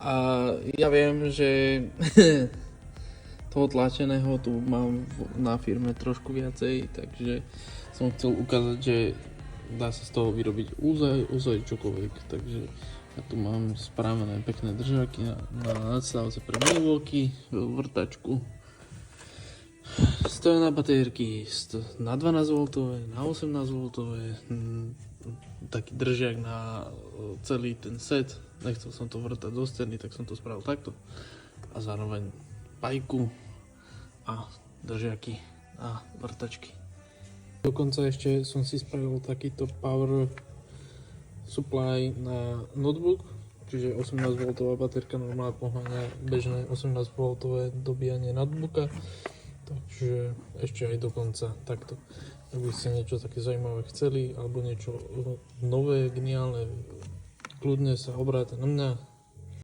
A ja viem, že toho tlačeného tu mám na firme trošku viacej, takže som chcel ukázať, že dá sa z toho vyrobiť úzaj čokoľvek, takže ja tu mám spravené pekné držáky na nadstavce pre milwaukee, vrtačku. Stoja na batérky na 12V, na 18V, taký držiak na celý ten set. Nechcel som to vrtať do steny, tak som to spravil takto. A zároveň pajku a držiaky a vrtačky. Dokonca ešte som si spravil takýto power supply na notebook, čiže 18V baterka normálne poháňa bežné 18V dobíjanie notebooka, takže ešte aj dokonca takto. Ak by ste niečo také zaujímavé chceli alebo niečo nové, geniálne, kľudne sa obráte na mňa.